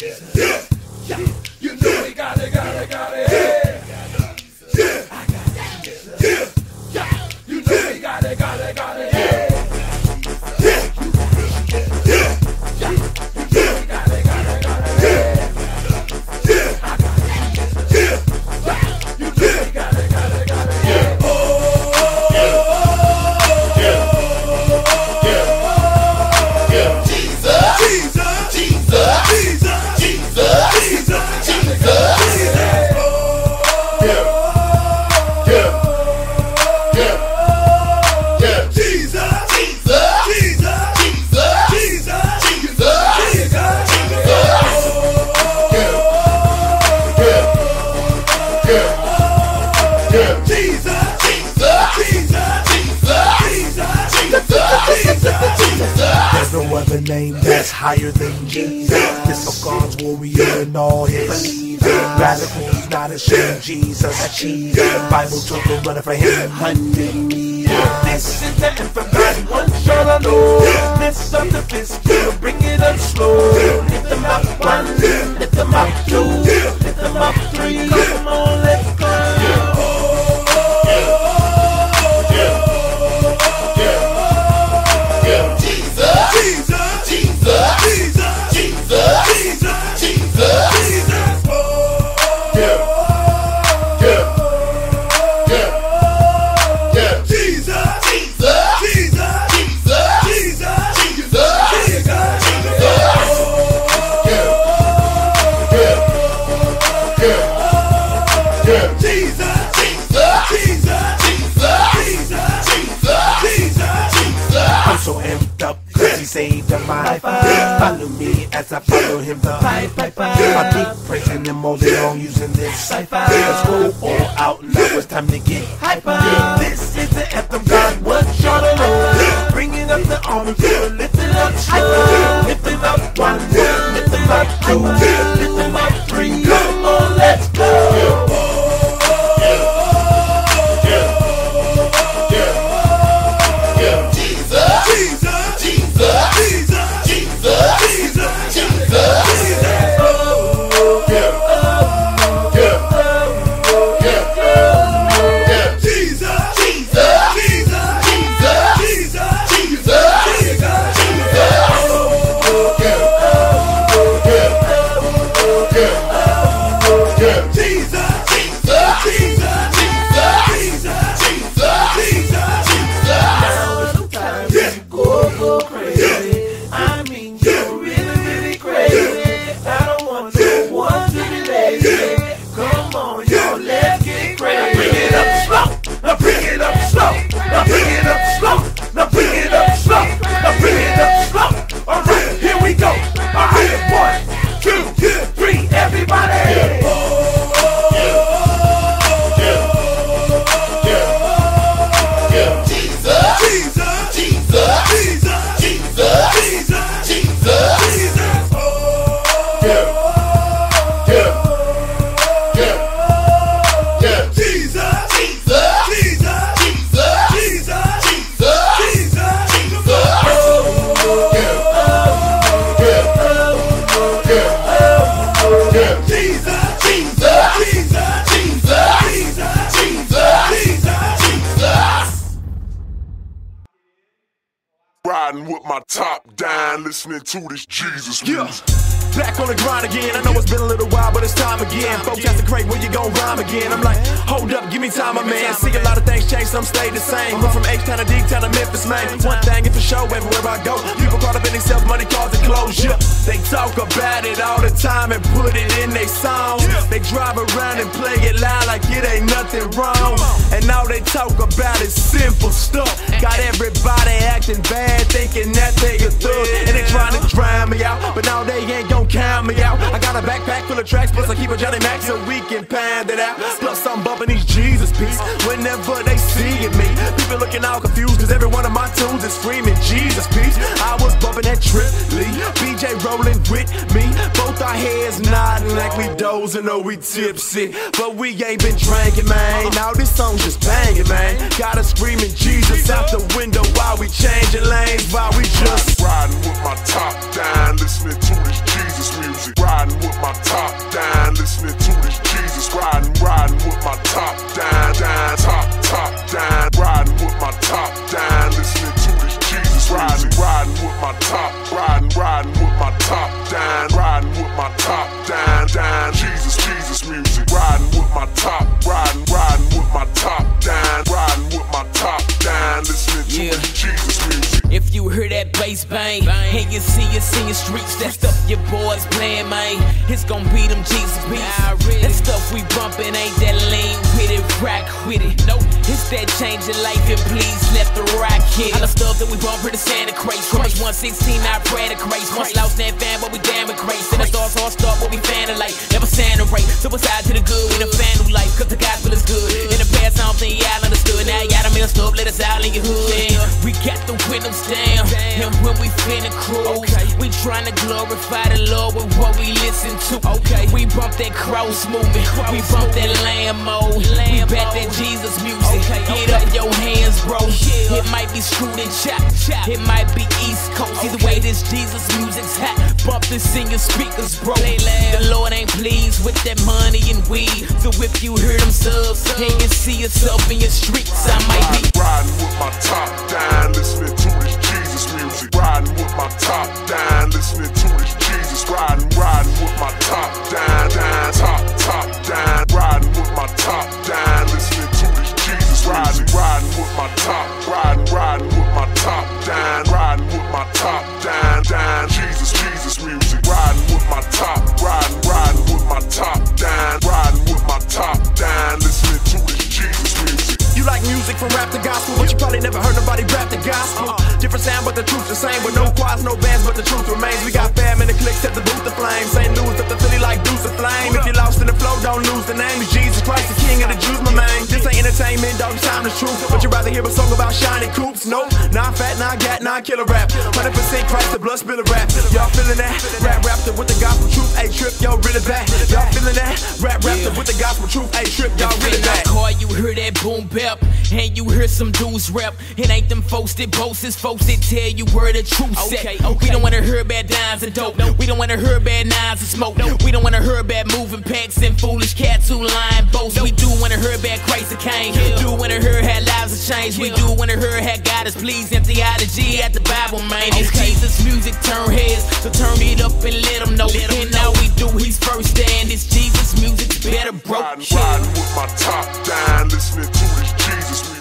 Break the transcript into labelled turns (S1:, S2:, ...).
S1: You know we got it, got it, got it. Yeah. I got Jesus. Yeah. You know we got it, got it, got it. Yeah.
S2: There's no other name that's higher than Jesus. This God's warrior and all his believers. Radicals not ashamed, Jesus achieved. The Bible took a runner for him 100 meters.
S3: This is the anthem, Pt.1 shall I know. Lift up the fist, bring it up slow. Lift them up one, lift them up two, lift them up three. Come on, let's go.
S2: I'm so amped up cause he saved my life. Follow me as I follow him, the Piper. I keep praising him all day long using this cipher. Let's go all out, now it's time to get hyper.
S3: This is the anthem, Pt.1 shall I know. Bringing up the army, lift it up slow. Lift them up one, lift them up two, lift them up three. Come on, let's go.
S4: Riding with my top down, listening to this Jesus music.
S5: Back on the grind again. I know it's been a little while, but it's time again. Folks ask the crate, when you gon' rhyme again? I'm like, hold up, give me time, my man. See a lot of things change, some stay the same. Went from H-Town to D-Town to Memphis, man. One thing is for sure, everywhere I go, people caught up in themselves, money, cars, and clothes. Yeah, they talk about it all the time and put it in their songs. They drive around and play it loud like it ain't nothing wrong. And all they talk about is simple stuff. Got everybody acting bad, thinking that they a thug, and they trying to drown me out, but now they ain't gon' count me out. I got a backpack full of tracks, plus I keep a Johnny Mac so we can pound it out. Plus I'm bumping these Jesus beats whenever they see me. People looking all confused cause every one of my tunes is screaming Jesus peace. I was bumping that Trip Lee, BJ rolling with me, both our heads nodding like we dozing or we tipsy, but we ain't been drinking, man. Now this song's just banging, man. Got us screaming Jesus out the window while we changing lanes, while we just
S4: riding with my top down, listening to this Jesus music. Riding top down, down, top down. Riding with my top down, listening to this Jesus music. Riding with my top, riding with my top down. Riding with my top down, down. Jesus music. Riding with my top, riding with my top down. Riding with my top down, listening to this Jesus music.
S6: If you hear that bass bang, and you see us in your streets, that stuff your boys playing, man, it's gon' be them Jesus beats. That stuff we bumpin' ain't that lean with it, rock with it. Nope, it's that change your life and please let the rock hit it. All the stuff that we bump for the Santa craze. Crush 116, I pray to grace. Once lost that fan, but we damn it crazy. Then the stars all start what we fanning like. Never Santa rate, suicide to the good, we the fan who like, cause the gospel is good. In the past, I don't think y'all understood. Now y'all done messed up, let us out in your hood. And we got the windows down, and when we finna cruise, we tryna glorify the Lord with what we listen to. We bump that cross movement, we bump that Lambo, we back that Jesus music. Get up your hands, bro. It might be screwed and chopped, it might be East Coast. Either way, this Jesus music's hot. Bump this in your speakers, bro. The Lord ain't pleased with that money and weed. So if you hear them subs, and you see yourself in your streets, I might be
S4: riding with my top down, listening to this Jesus music. Riding with my top down, listening to this Jesus. Riding with my top down, down, top down. Riding with my top down, listening to this Jesus. Riding with my top, riding with my top down. Riding with my top down, down. Jesus music. Riding with my top, riding with my top down. Riding with my top down, listening to this Jesus music.
S5: You like music from rap to gospel, but you probably never heard nobody rap the gospel. Different sound, but the truth's the same. With no choirs, no bands, but the truth remains. We got fam in the clicks at the booth, the flame. St. Louis up the Philly like Deuce of Flame. If you're lost in the flow, don't lose the name. It's Jesus Christ, the King of the Jews, my man. This ain't entertainment, dog, it's time to truth. But you rather hear a song about shiny coops? Nope, not fat, not gat, not killer rap. 100% Christ, the blood spiller rap. Y'all feeling that? Rap raptor with the gospel truth, a trip, y'all really bad. Y'all feeling that? Rap raptor with the gospel truth, a trip, y'all really bad.
S6: Korey, you hear that boom bap, and you hear some dudes rap. It ain't them folks that boast, it's folks that tell you where the truth set. We don't wanna hear bad dimes and dope. We don't wanna hear bad nines and smoke. We don't wanna hear bad moving packs and foolish cats who lying boast. We do wanna hear bad Christ that came. Do wanna hear how lives have changed. We do wanna hear how God is pleased and theology at the Bible, man. It's Jesus music turn heads, so turn it up and let them know. And all we do, he's first and it's Jesus music's better, bro.
S4: Riding with my top down, listening to this Jesus music.